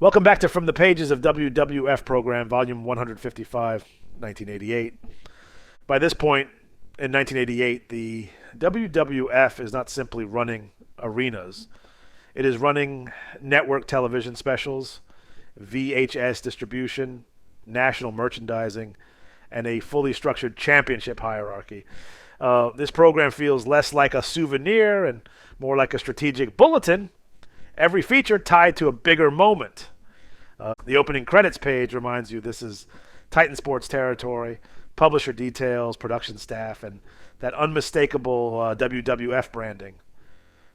Welcome back to From the Pages of WWF Program, Volume 155, 1988. By this point, in 1988, the WWF is not simply running arenas. It is running network television specials, VHS distribution, national merchandising, and a fully structured championship hierarchy. This program feels less like a souvenir and more like a strategic bulletin, every feature tied to a bigger moment. The opening credits page reminds you this is Titan Sports territory, publisher details, production staff, and that unmistakable WWF branding.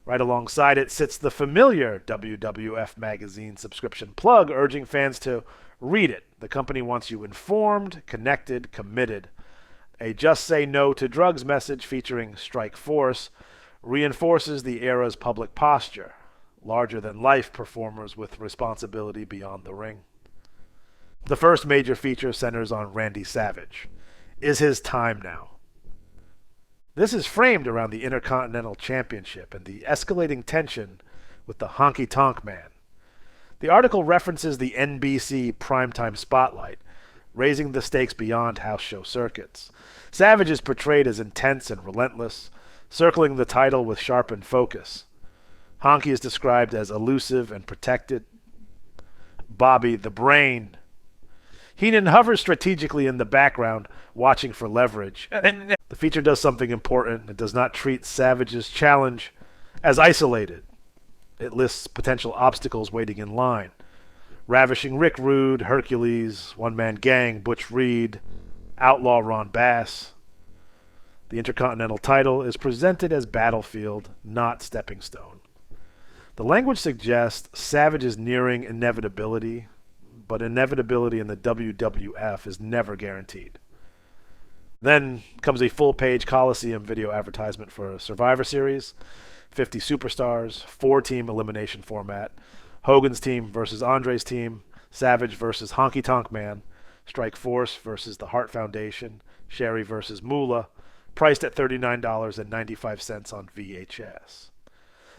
Right alongside it sits the familiar WWF Magazine subscription plug, urging fans to read it. The company wants you informed, connected, committed. A Just Say No to Drugs message featuring Strike Force reinforces the era's public posture. Larger-than-life performers with responsibility beyond the ring. The first major feature centers on Randy Savage. Is his time now? This is framed around the Intercontinental Championship and the escalating tension with the Honky Tonk Man. The article references the NBC primetime spotlight, raising the stakes beyond house show circuits. Savage is portrayed as intense and relentless, circling the title with sharpened focus. Honky is described as elusive and protected. Bobby, the brain. Heenan hovers strategically in the background, watching for leverage. The feature does something important. It does not treat Savage's challenge as isolated. It lists potential obstacles waiting in line. Ravishing Rick Rude, Hercules, One Man Gang, Butch Reed, Outlaw Ron Bass. The Intercontinental title is presented as battlefield, not stepping stone. The language suggests Savage is nearing inevitability, but inevitability in the WWF is never guaranteed. Then comes a full-page Coliseum video advertisement for a Survivor Series, 50 superstars, 4-team elimination format, Hogan's team versus Andre's team, Savage versus Honky Tonk Man, Strike Force versus the Hart Foundation, Sherry versus Moolah, priced at $39.95 on VHS.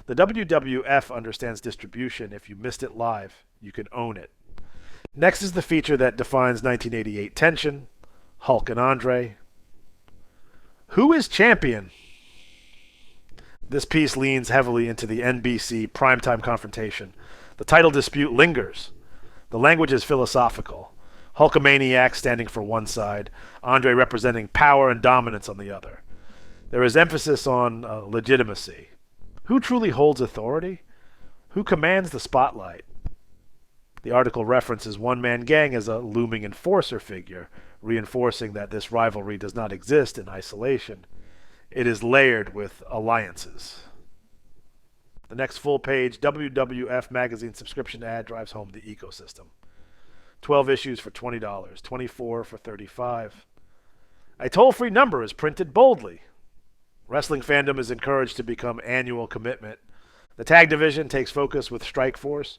The WWF understands distribution. If you missed it live, you can own it. Next is the feature that defines 1988 tension, Hulk and Andre. Who is champion? This piece leans heavily into the NBC primetime confrontation. The title dispute lingers. The language is philosophical. Hulkamaniac standing for one side, Andre representing power and dominance on the other. There is emphasis on legitimacy. Who truly holds authority? Who commands the spotlight? The article references One Man Gang as a looming enforcer figure, reinforcing that this rivalry does not exist in isolation. It is layered with alliances. The next full page WWF Magazine subscription ad drives home the ecosystem. 12 issues for $20, 24 for $35. A toll-free number is printed boldly. Wrestling fandom is encouraged to become annual commitment. The tag division takes focus with Strike Force.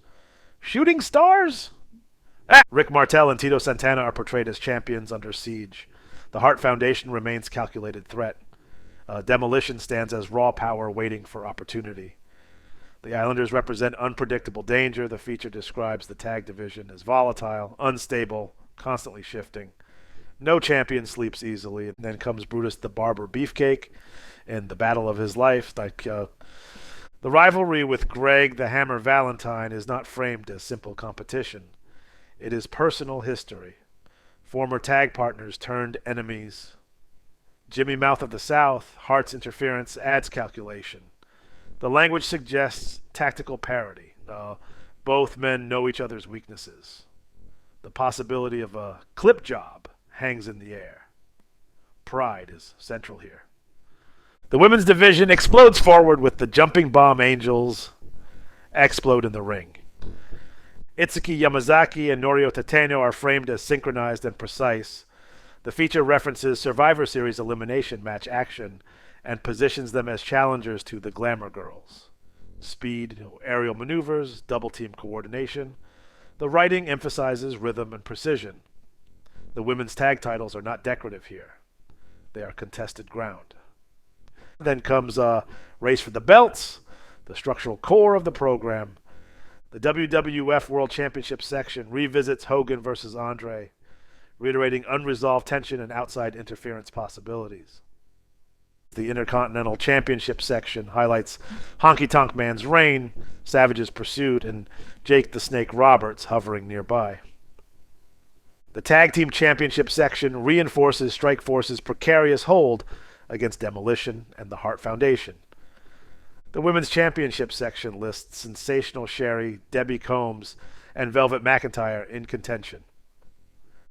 Shooting stars? Rick Martel and Tito Santana are portrayed as champions under siege. The Hart Foundation remains calculated threat. Demolition stands as raw power waiting for opportunity. The Islanders represent unpredictable danger. The feature describes the tag division as volatile, unstable, constantly shifting. No champion sleeps easily. And then comes Brutus the Barber Beefcake in the battle of his life. The rivalry with Greg the Hammer Valentine is not framed as simple competition. It is personal history. Former tag partners turned enemies. Jimmy Mouth of the South, Hart's interference adds calculation. The language suggests tactical parity. Both men know each other's weaknesses. The possibility of a clip job hangs in the air. Pride is central here. The women's division explodes forward with the Jumping Bomb Angels explode in the ring. Itsuki Yamazaki and Norio Tateno are framed as synchronized and precise. The feature references Survivor Series elimination match action and positions them as challengers to the Glamour Girls. Speed, aerial maneuvers, double-team coordination. The writing emphasizes rhythm and precision. The women's tag titles are not decorative here. They are contested ground. Then comes Race for the Belts, the structural core of the program. The WWF World Championship section revisits Hogan versus Andre, reiterating unresolved tension and outside interference possibilities. The Intercontinental Championship section highlights Honky Tonk Man's reign, Savage's pursuit, and Jake the Snake Roberts hovering nearby. The Tag Team Championship section reinforces Strikeforce's precarious hold against Demolition and the Hart Foundation. The Women's Championship section lists Sensational Sherry, Debbie Combs, and Velvet McIntyre in contention.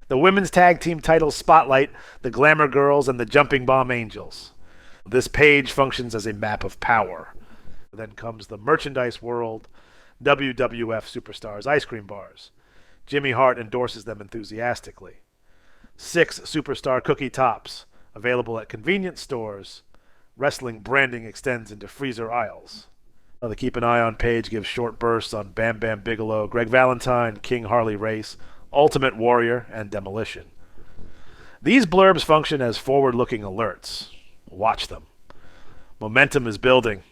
The Women's Tag Team titles spotlight the Glamour Girls and the Jumping Bomb Angels. This page functions as a map of power. Then comes the merchandise world, WWF Superstars ice cream bars. Jimmy Hart endorses them enthusiastically. 6 Superstar cookie tops, available at convenience stores. Wrestling branding extends into freezer aisles. The Keep an Eye on page gives short bursts on Bam Bam Bigelow, Greg Valentine, King Harley Race, Ultimate Warrior, and Demolition. These blurbs function as forward-looking alerts. Watch them. Momentum is building.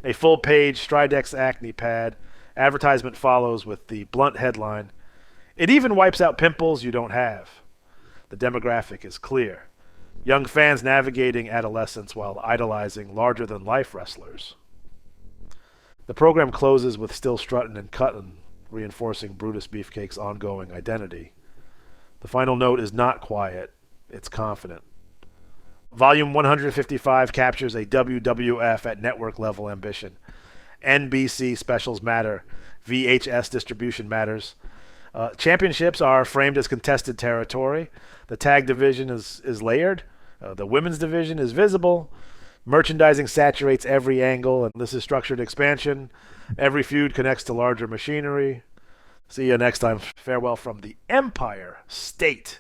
A full-page Stri-Dex acne pad. Advertisement follows with the blunt headline, "It even wipes out pimples you don't have." The demographic is clear. Young fans navigating adolescence while idolizing larger-than-life wrestlers. The program closes with Still Struttin' and Cuttin', reinforcing Brutus Beefcake's ongoing identity. The final note is not quiet, it's confident. Volume 155 captures a WWF at network-level ambition. NBC specials matter. VHS distribution matters. Championships are framed as contested territory. The tag division is layered. The women's division is visible. Merchandising saturates every angle, and this is structured expansion. Every feud connects to larger machinery. See you next time. Farewell from the Empire State